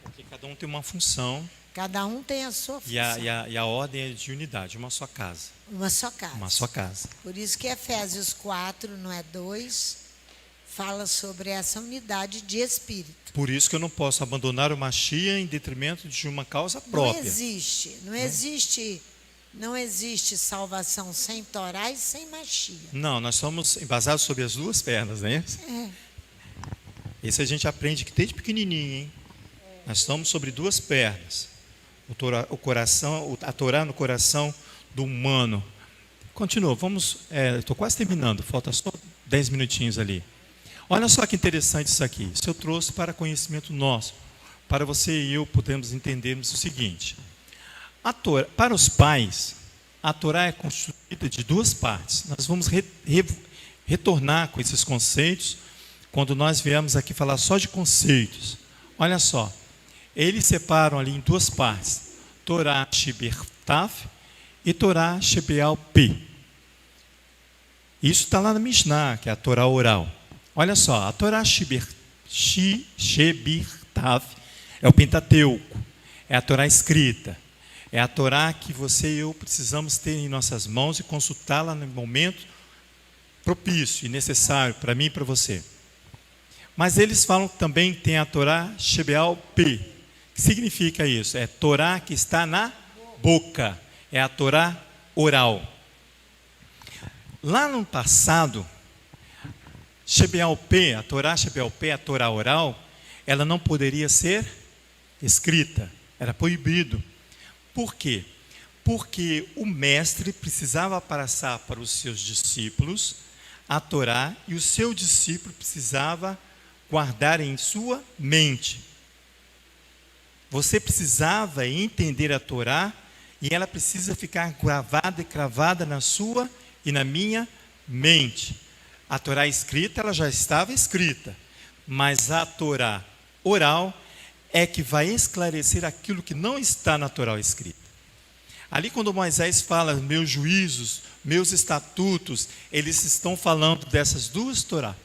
Porque cada um tem uma função. Cada um tem a sua função. E a ordem é de unidade, uma só casa. Uma só casa. Uma só casa. Por isso que Efésios 4, não é 2, fala sobre essa unidade de espírito. Por isso que eu não posso abandonar o Mashiach em detrimento de uma causa própria. Não existe salvação sem Torá e sem Mashiach. Não, nós somos embasados sobre as duas pernas, né? É. Isso a gente aprende que desde pequenininho, hein? Nós estamos sobre duas pernas. A Torá no coração do humano. Continua, estou quase terminando, falta só 10 minutinhos ali. Olha só que interessante isso aqui. Isso eu trouxe para conhecimento nosso, para você e eu podermos entendermos o seguinte. Para os pais, a Torá é constituída de duas partes. Nós vamos retornar com esses conceitos quando nós viemos aqui falar só de conceitos. Olha só, eles separam ali em duas partes, Torá Shebertaf e Torá Shebeal P. Isso está lá na Mishnah, que é a Torá oral. Olha só, a Torá Shebertaf é o Pentateuco, é a Torá escrita, é a Torá que você e eu precisamos ter em nossas mãos e consultá-la no momento propício e necessário para mim e para você. Mas eles falam que também tem a Torá Shebeal P. O que significa isso? É Torá que está na boca. É a Torá oral. Lá no passado, Shebeal P, a Torá Shebeal P, a Torá oral, ela não poderia ser escrita. Era proibido. Por quê? Porque o mestre precisava passar para os seus discípulos a Torá e o seu discípulo precisava guardar em sua mente. Você precisava entender a Torá e ela precisa ficar gravada e cravada na sua e na minha mente. A Torá escrita, ela já estava escrita, mas a Torá oral é que vai esclarecer aquilo que não está na Torá escrita. Ali quando Moisés fala, meus juízos, meus estatutos, eles estão falando dessas duas Torá.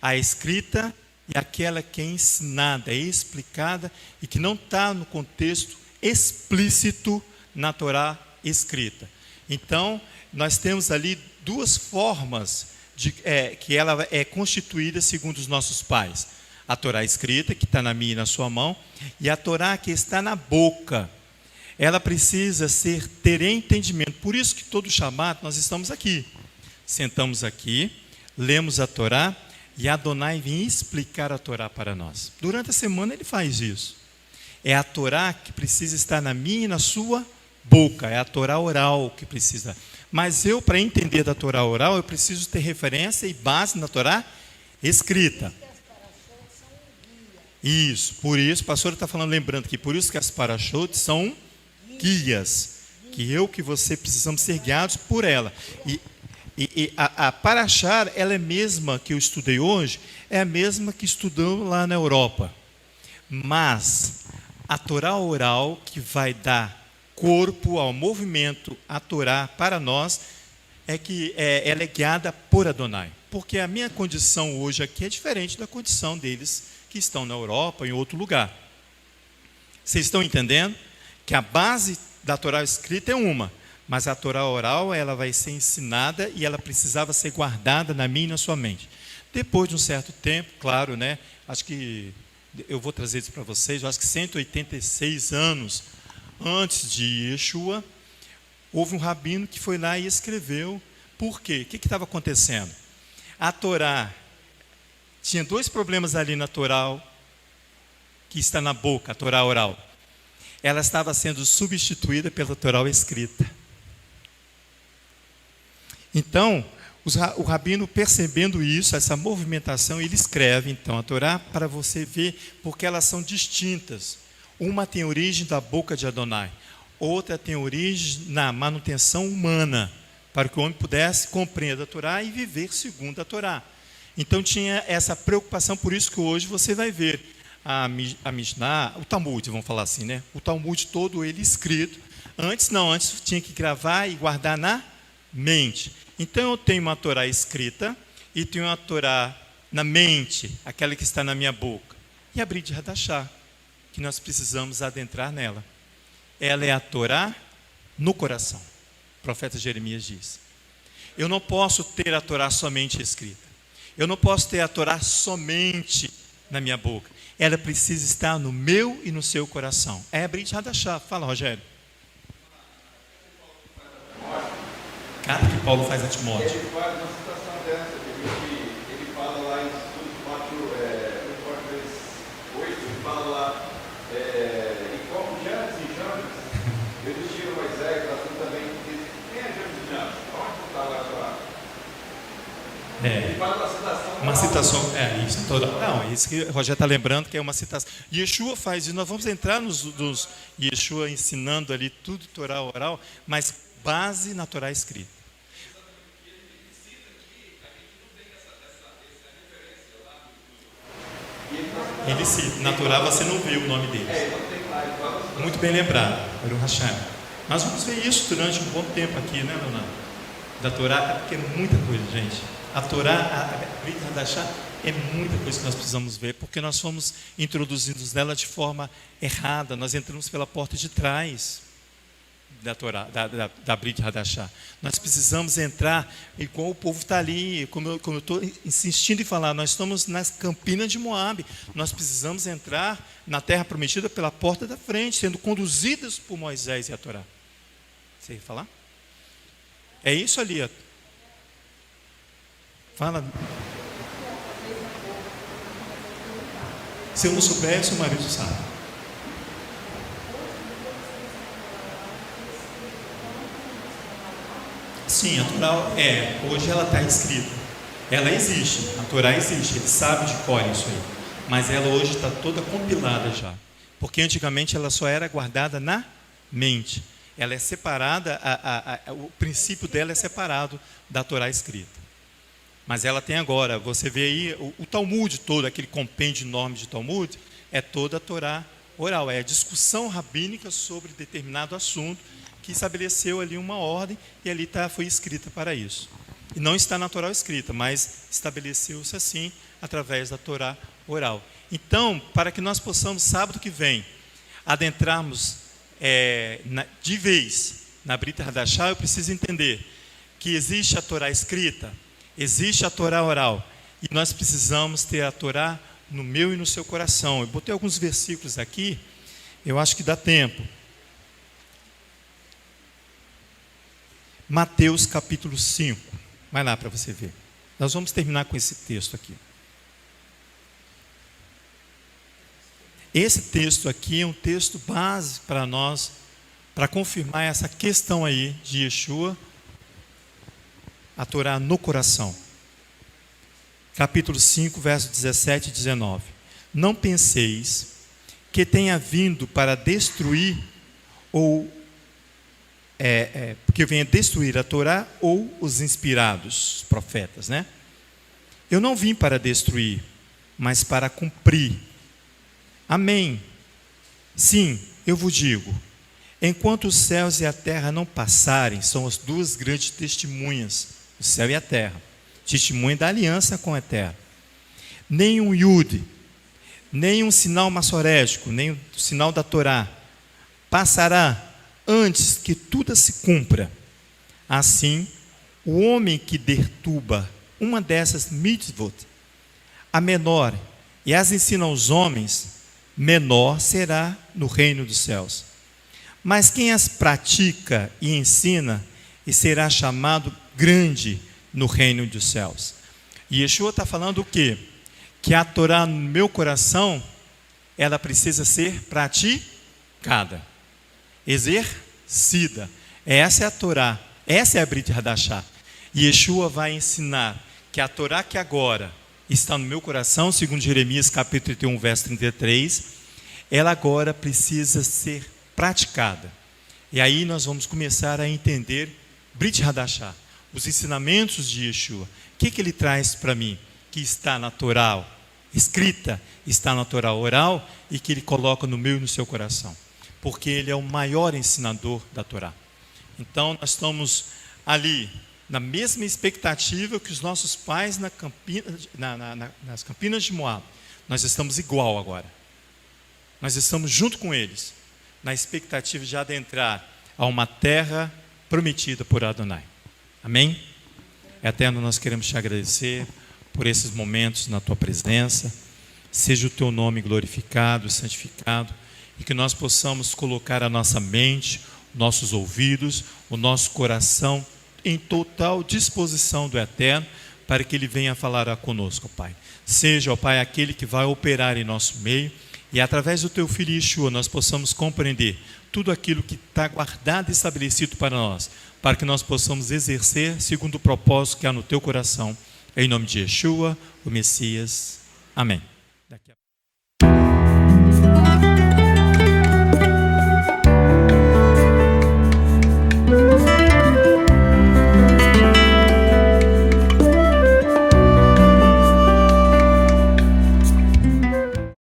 A escrita e aquela que é ensinada, é explicada e que não está no contexto explícito na Torá escrita. Então, nós temos ali duas formas que ela é constituída segundo os nossos pais. A Torá escrita, que está na minha e na sua mão, e a Torá que está na boca. Ela precisa ter entendimento. Por isso que todo Shabat nós estamos aqui. Sentamos aqui, lemos a Torá, e Adonai vem explicar a Torá para nós. Durante a semana ele faz isso. É a Torá que precisa estar na minha e na sua boca. É a Torá oral que precisa. Mas eu, para entender da Torá oral, eu preciso ter referência e base na Torá escrita. Isso, por isso, o pastor está falando, lembrando que por isso que as parashot são guias. Que você precisamos ser guiados por ela. E a Parashá, ela é a mesma que eu estudei hoje, é a mesma que estudou lá na Europa. Mas a Torá oral, que vai dar corpo ao movimento, a Torá para nós, ela é guiada por Adonai. Porque a minha condição hoje aqui é diferente da condição deles que estão na Europa, em outro lugar. Vocês estão entendendo? Que a base da Torá escrita é uma, mas a Torá oral, ela vai ser ensinada e ela precisava ser guardada na minha e na sua mente. Depois de um certo tempo, claro, né? Acho que eu vou trazer isso para vocês. Eu acho que 186 anos antes de Yeshua, houve um rabino que foi lá e escreveu. Por quê? O que estava acontecendo? A Torá tinha dois problemas ali na Torá, que está na boca, a Torá oral. Ela estava sendo substituída pela Torá escrita. Então, o rabino, percebendo isso, essa movimentação, ele escreve, então, a Torá para você ver, porque elas são distintas. Uma tem origem da boca de Adonai, outra tem origem na manutenção humana, para que o homem pudesse compreender a Torá e viver segundo a Torá. Então tinha essa preocupação, por isso que hoje você vai ver a Mishnah, o Talmud, vamos falar assim, né? O Talmud todo ele escrito. Antes tinha que gravar e guardar na mente. Então eu tenho uma Torá escrita e tenho uma Torá na mente, aquela que está na minha boca. E a Brit Hadashah, que nós precisamos adentrar nela. Ela é a Torá no coração. O profeta Jeremias diz. Eu não posso ter a Torá somente escrita. Eu não posso ter a Torá somente na minha boca. Ela precisa estar no meu e no seu coração. É a Brit Hadashah. Fala, Rogério. Cara, que Paulo faz a Timóteo. Ele faz uma citação dessa, ele fala lá em 2 Timóteo 8, ele fala lá, e como Janes e Janes, resistiram Moisés, assim também, quem é Janes e Janes? Onde está lá a Torá? Ele faz uma citação. Uma citação, isso. Não, isso que o Rogério está lembrando, que é uma citação. Yeshua faz isso, nós vamos entrar nos Yeshua ensinando ali tudo, Torá oral, mas base na Torá escrita. Ele cita, na Torá você não vê o nome deles. Muito bem lembrado, Baruch Hashem. Nós vamos ver isso durante um bom tempo aqui, né, Leonardo? Da Torá, porque é muita coisa, gente. A Torá, a Brit Hadashah, é muita coisa que nós precisamos ver, porque nós fomos introduzidos nela de forma errada. Nós entramos pela porta de trás da Torá, da Brit Hadashah. Nós precisamos entrar, igual o povo está ali, como eu estou insistindo em falar, nós estamos nas Campinas de Moabe. Nós precisamos entrar na terra prometida pela porta da frente, sendo conduzidos por Moisés e a Torá. Você ia falar? É isso ali. Fala. Se eu não souber, seu marido sabe. Sim, a Torá hoje ela está escrita. Ela existe, a Torá existe, ele sabe de cor isso aí. Mas ela hoje está toda compilada já. Porque antigamente ela só era guardada na mente. Ela é separada, o princípio dela é separado da Torá escrita. Mas ela tem agora, você vê aí, o Talmud todo, aquele compêndio enorme de Talmud, é toda a Torá oral, é a discussão rabínica sobre determinado assunto, que estabeleceu ali uma ordem e ali foi escrita para isso. E não está na Torá escrita, mas estabeleceu-se assim através da Torá oral. Então, para que nós possamos, sábado que vem, adentrarmos de vez na Brit Hadashah, eu preciso entender que existe a Torá escrita, existe a Torá oral, e nós precisamos ter a Torá no meu e no seu coração. Eu botei alguns versículos aqui, eu acho que dá tempo. Mateus capítulo 5. Vai lá para você ver. Nós vamos terminar com esse texto aqui. Esse texto aqui é um texto base para nós, para confirmar essa questão aí de Yeshua, a Torá no coração. Capítulo 5, verso 17 e 19. Não penseis que tenha vindo para destruir ou porque venha destruir a Torá ou os inspirados, os profetas, né? Eu não vim para destruir, mas para cumprir. Amém. Sim, eu vos digo, enquanto os céus e a terra não passarem, são as duas grandes testemunhas, o céu e a terra, testemunha da aliança com a terra. Nem um iude, nem um sinal maçorético, nem o sinal da Torá passará antes que tudo se cumpra. Assim, o homem que perturba uma dessas mitzvot, a menor, e as ensina aos homens, menor será no reino dos céus. Mas quem as pratica e ensina, e será chamado grande no reino dos céus. E Yeshua está falando o quê? Que a Torá no meu coração, ela precisa ser praticada, exercida. Essa é a Torá, essa é a Brit Hadashah. E Yeshua vai ensinar que a Torá que agora está no meu coração, segundo Jeremias capítulo 31, verso 33, ela agora precisa ser praticada. E aí nós vamos começar a entender Brit Hadashah, os ensinamentos de Yeshua. O que ele traz para mim? Que está na Torá escrita, está na Torá oral e que ele coloca no meu e no seu coração. Porque ele é o maior ensinador da Torá. Então nós estamos ali na mesma expectativa que os nossos pais nas Campinas de Moab. Nós estamos igual agora. Nós estamos junto com eles, na expectativa de adentrar a uma terra prometida por Adonai. Amém? Eterno, nós queremos te agradecer por esses momentos na tua presença. Seja o teu nome glorificado e santificado, e que nós possamos colocar a nossa mente, nossos ouvidos, o nosso coração em total disposição do Eterno, para que Ele venha falar conosco, Pai. Seja, ó Pai, aquele que vai operar em nosso meio, e através do Teu Filho Yeshua nós possamos compreender tudo aquilo que está guardado e estabelecido para nós, para que nós possamos exercer segundo o propósito que há no Teu coração. Em nome de Yeshua, o Messias. Amém.